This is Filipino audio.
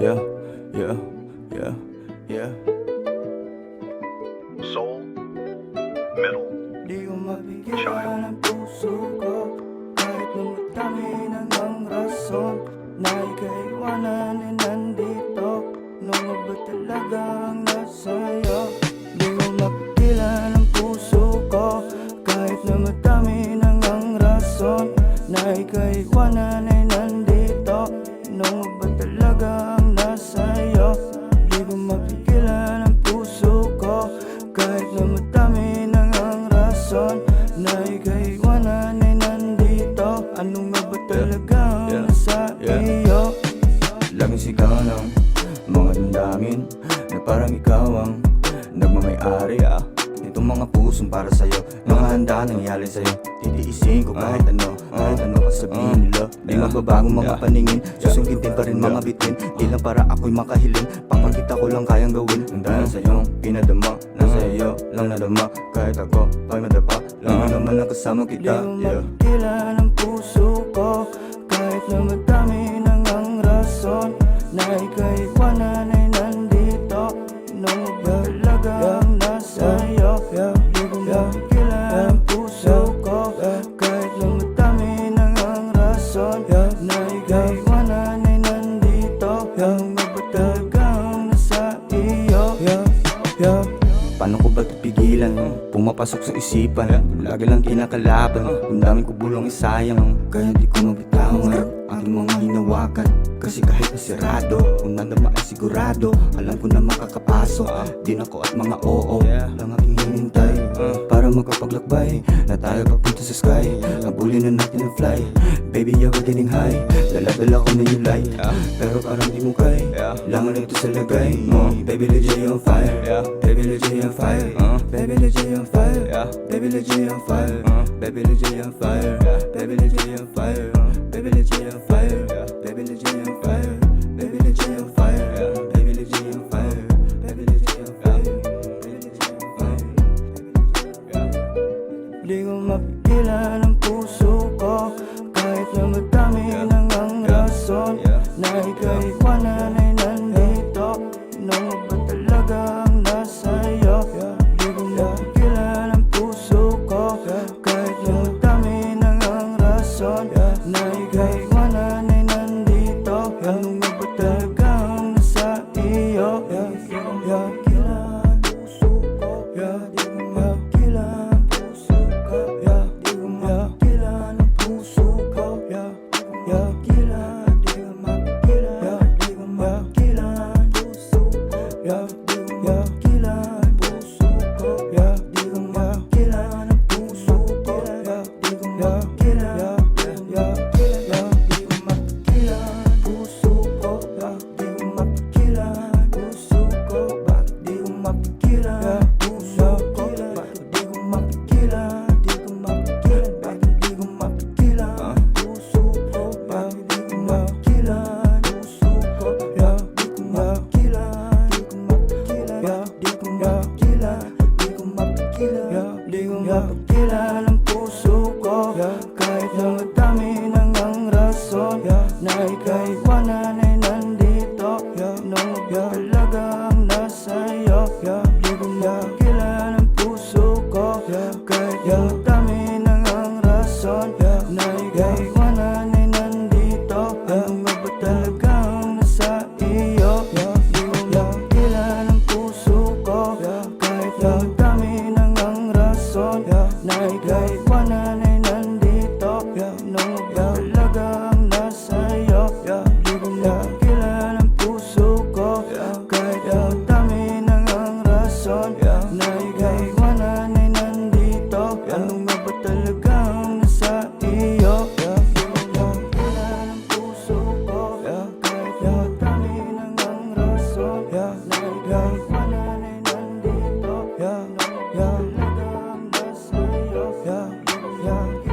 yeah, yeah, yeah, yeah. Soul, middle, Di ko mapigilan child. ang puso ko, kahit na madami nang ang rason na ikaiwanan ay nandito. Nung ba talagang nasa'yo? Di ko mapigilan ang puso ko, kahit na madami nang ang rason na ikaiwanan ay nandito. Nung ba talagang nasa'yo? Di ko mapigilan ang puso ko, kahit na madami nang ang rason na ikaiwanan ay nandito. Ano nga ba talagang nasa iyo? Laging sigaw ng mga damdamin na parang ikaw ang nagmamayari itong mga pusong para sa'yo, mga handa nang ihalin sa'yo. Titiisin ko kahit ano pa sabihin nila. Di magbabago mga paningin, susungkitin pa rin mga bitin. Di lang para ako'y makahiling, pangkakita ko lang kayang gawin. Ang dahil sa'yong pinadama, nasa iyo lang nadama. Kahit ako pa'y madapa, lang naman ang kasama kita. Di ko mapigilan ang puso ko, kahit na madami nang ang rason na ikaiwanan ay nandito. Nung ba talagang nasa iyo? Di ko mapigilan ang puso ko, kahit na madami nang ang rason na ikaiwanan ay nandito. Nung ba talagang nasa iyo? Paano ko ba pigilan? Pumapasok sa isipan, lagi lang kinakalaban. Ang daming kubulong isayang, kaya di ko mabitawan aking mga hinawakan. Kasi kahit nasirado, kung nandama ay sigurado, alam ko na makakapasok. Di na ko at mga oo lang aking hinintay, para makapaglakbay na tayo papunta sa sky. Habulin na natin ang fly, baby yeah we're getting high. Dala-dala ko na yung light, pero parang di mo kaya. Langan na ito sa lagay mo, baby legit you on fire. Baby legit you on fire. Baby legit you on fire. Baby legit you on fire. Baby legit you on fire. Baby legit you on fire. Baby legit you on fire. Baby legit you on fire. Baby legit you on fire. Baby legit you on fire. Baby legit you on fire. Baby legit you on fire. Di ko mapigilan ang puso ko, kahit na madami nang ang rason na ikaiwanan ay nandito. Nung ba talagang nasa iyo? Di ko mapigilan ang puso ko, kahit na madami nang ang rason na ikaiwanan ay nandito. Ano nga ba talagang nasa iyo? Di ko mapigilan ang puso ko, di ko mapigilan ang puso ko, di ko mapigilan ang puso ko, di ko mapigilan, di ko mapigilan, di ko mapigilan ang puso ko, di ko mapigilan ang puso ko, di ko mapigilan ang puso ko, di ko mapigilan, di ko mapigilan, di ko mapigilan ang puso ko, di ko mapigilan ang puso ko, bakit di ko mapigilan ang puso ko, bakit di ko mapigilan, di ko mapigilan, bakit di ko mapigilan ang puso ko, bakit di ko mapigilan ang puso ko, di ko mapigilan, di ko mapigilan, di ko mapigilan, di ko mapigilan, di ko mapigilan ang puso ko, kahit na madami nang ang rason na ikaiwanan ay nandito. Nung ba talagang nasa iyo? Di ko mapigilan ang puso ko, kahit na madami nang ang rason na ikaiwanan ay nandito. Ano nga ba talagang nasa iyo? Di ko mapigilan ang puso ko, kahit na madami nang ang rason na ikaiwanan ay nandito. Nung ba talagang nasa iyo? Di ko mapigilan ang puso ko, kahit na madami nang ang rason na ikaiwanan ay nandito. Ano nga ba talagang nasa iyo? Di ko mapigilan ang puso ko, kahit na madami nang ang rason na ikaiwanan ay nandito. Ano nga ba talagang nasa iyo? Di ko mapigilan